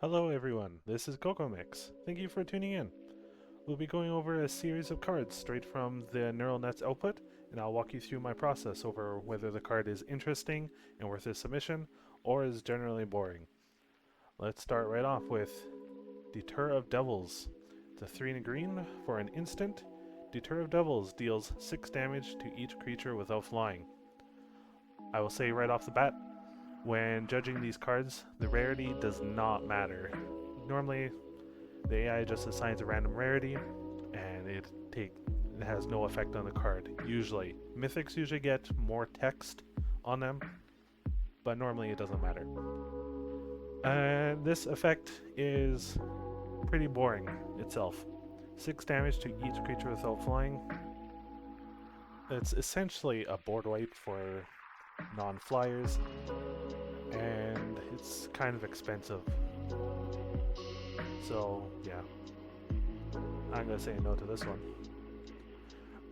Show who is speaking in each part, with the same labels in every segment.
Speaker 1: Hello everyone, this is CocoMix. Thank you for tuning in. We'll be going over a series of cards straight from the neural net's output, and I'll walk you through my process over whether the card is interesting and worth a submission, or is generally boring. Let's start right off with Deter of Devils. It's a 3 and a green for an instant. Deter of Devils deals 6 damage to each creature without flying. I will say right off the bat, when judging these cards, the rarity does not matter. Normally, the AI just assigns a random rarity, and it has no effect on the card. Usually, mythics usually get more text on them, but normally it doesn't matter. And this effect is pretty boring itself. 6 damage to each creature without flying. It's essentially a board wipe for non-flyers, and it's kind of expensive. So, yeah. I'm gonna say no to this one.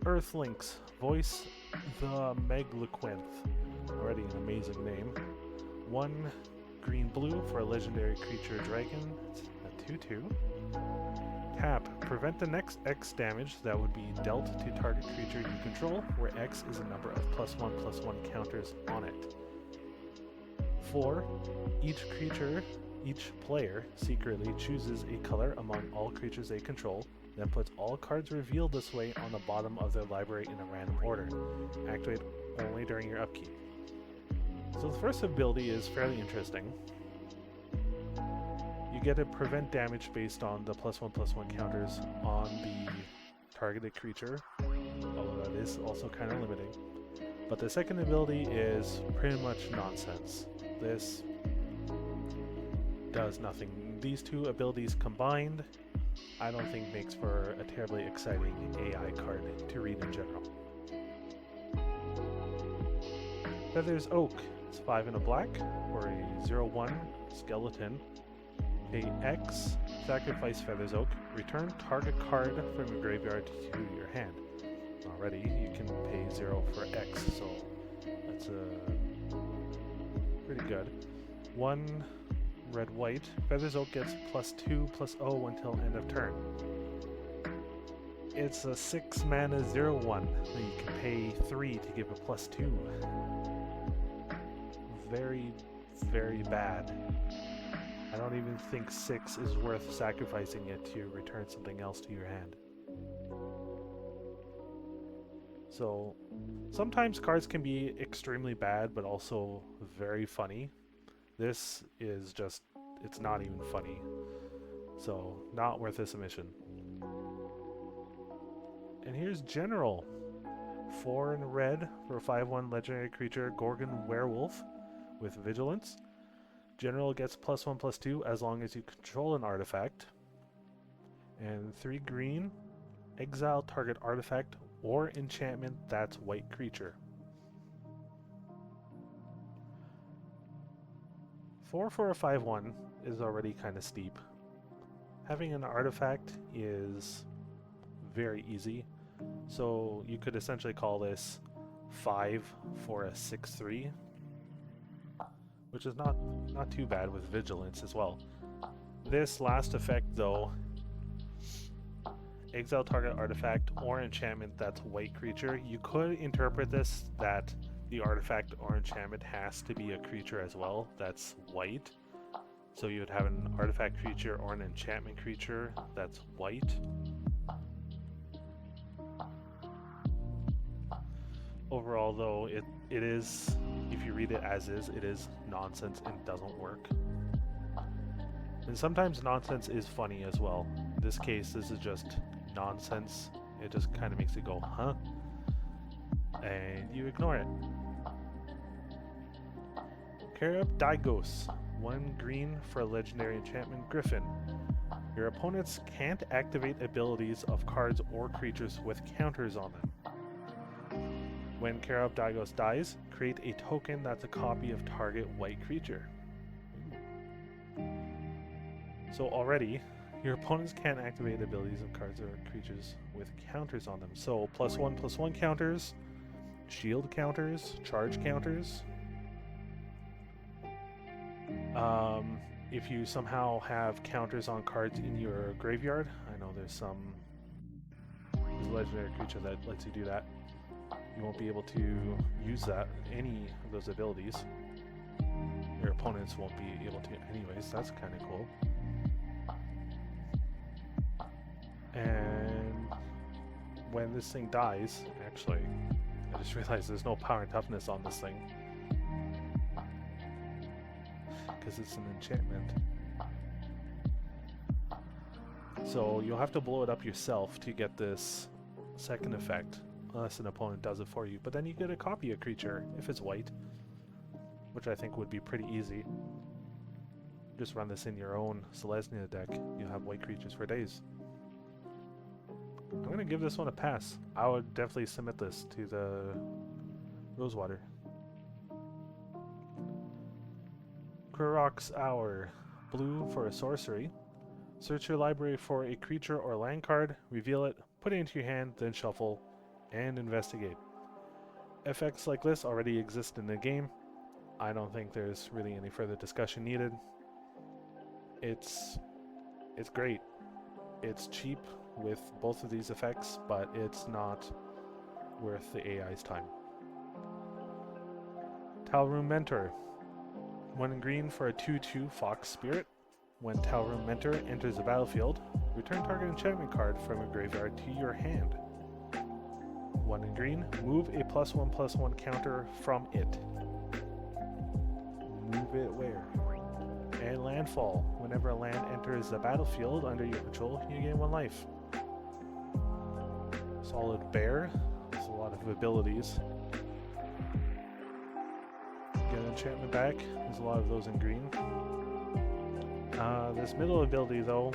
Speaker 1: Earthlings, voice the Megaloquinth. Already an amazing name. 1 green blue for a legendary creature dragon. It's a 2/2. Tap, prevent the next X damage that would be dealt to target creature you control, where X is a number of +1/+1 counters on it. 4. Each player secretly chooses a color among all creatures they control, then puts all cards revealed this way on the bottom of their library in a random order. Activate only during your upkeep. So the first ability is fairly interesting. You get to prevent damage based on the +1/+1 counters on the targeted creature, although that is also kind of limiting. But the second ability is pretty much nonsense. This does nothing. These two abilities combined, I don't think makes for a terribly exciting AI card to read in general. Feathers Oak. It's 5 and a black for a 0/1 skeleton. Pay X, sacrifice Feathers Oak, return target card from your graveyard to your hand. Already, you can pay 0 for X, so that's pretty good. 1 red-white, Feathers Oak gets +2/+0 until end of turn. It's a 6 mana 0/1 that you can pay 3 to give a +2. Very, very bad. I don't even think 6 is worth sacrificing it to return something else to your hand. So, sometimes cards can be extremely bad, but also very funny. This is just, it's not even funny. So, not worth a submission. And here's General. 4 in red for a 5/1 legendary creature, Gorgon Werewolf with Vigilance. General gets +1/+2 as long as you control an artifact. And 3 green, exile target artifact or enchantment that's white creature. 4 for a 5/1 is already kind of steep. Having an artifact is very easy, so you could essentially call this 5 for a 6/3, which is not too bad with Vigilance as well. This last effect though, exile target artifact or enchantment that's white creature, you could interpret this that the artifact or enchantment has to be a creature as well that's white. So you would have an artifact creature or an enchantment creature that's white. Overall though, it is, if you read it as is, it is nonsense and doesn't work. And sometimes nonsense is funny as well. In this case, this is just nonsense. It just kind of makes it go, huh? And you ignore it. RRWM, 1 green for a legendary enchantment, Griffin. Your opponents can't activate abilities of cards or creatures with counters on them. When RRWM dies, create a token that's a copy of target white creature. So already, your opponents can't activate abilities of cards or creatures with counters on them. So +1/+1 counters, shield counters, charge counters. If you somehow have counters on cards in your graveyard, I know there's a legendary creature that lets you do that. You won't be able to use any of those abilities. Your opponents won't be able to anyways. That's kind of cool. And when this thing dies, actually, I just realized there's no power and toughness on this thing because it's an enchantment. So you'll have to blow it up yourself to get this second effect, unless an opponent does it for you. But then you get a copy of creature if it's white, which I think would be pretty easy. Just run this in your own Selesnya deck. You'll have white creatures for days. I'm going to give this one a pass. I would definitely submit this to the Rosewater. Kurok's Hour. Blue for a sorcery. Search your library for a creature or land card, reveal it, put it into your hand, then shuffle, and investigate. Effects like this already exist in the game. I don't think there's really any further discussion needed. It's great. It's cheap with both of these effects, but it's not worth the AI's time. Talroom Mentor. 1 in green for a 2/2 Fox Spirit. When Talroom Mentor enters the battlefield, return target enchantment card from your graveyard to your hand. 1 in green, move a +1/+1 counter from it. Move it where? And landfall. Whenever a land enters the battlefield under your control, you gain 1 life. Solid Bear. There's a lot of abilities. Get an enchantment back. There's a lot of those in green. This middle ability, though,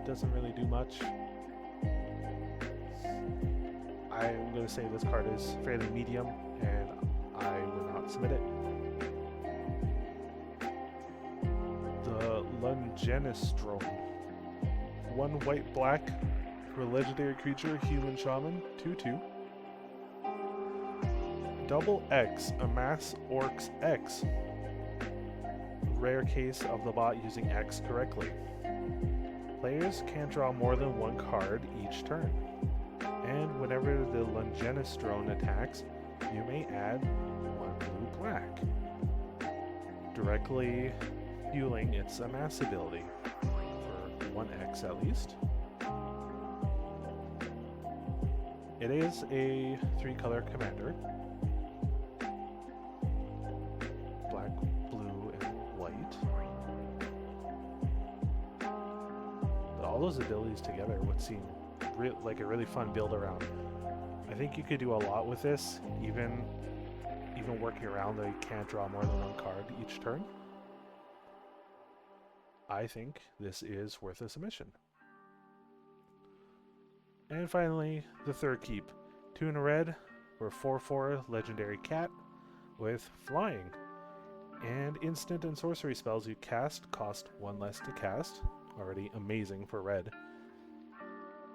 Speaker 1: doesn't really do much. I'm going to say this card is fairly medium, and I would not submit it. The Lungenestrome. 1 white-black for a legendary creature, Human Shaman, 2/2. Double X, amass Orcs X. Rare case of the bot using X correctly. Players can draw more than 1 card each turn. And whenever the Lungenestrome attacks, you may add 1 blue-black, directly fueling its amass ability, for 1x at least. It is a 3-color commander. Black, blue, and white. But all those abilities together would seem like a really fun build around. I think you could do a lot with this, even working around that you can't draw more than 1 card each turn. I think this is worth a submission. And finally, the third keep. 2 in a red for 4/4 legendary cat with flying. And instant and sorcery spells you cast cost 1 less to cast. Already amazing for red.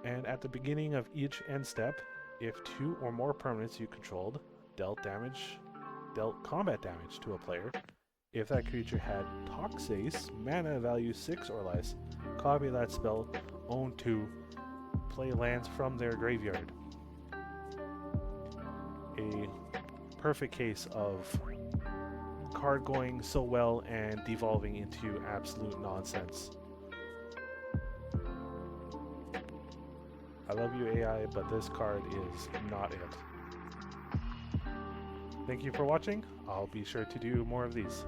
Speaker 1: And at the beginning of each end step, if 2 or more permanents you controlled dealt combat damage to a player, if that creature had Toxace, mana value 6 or less, copy that spell, own 2, play lands from their graveyard. A perfect case of card going so well and devolving into absolute nonsense. I love you, AI, but this card is not it. Thank you for watching. I'll be sure to do more of these.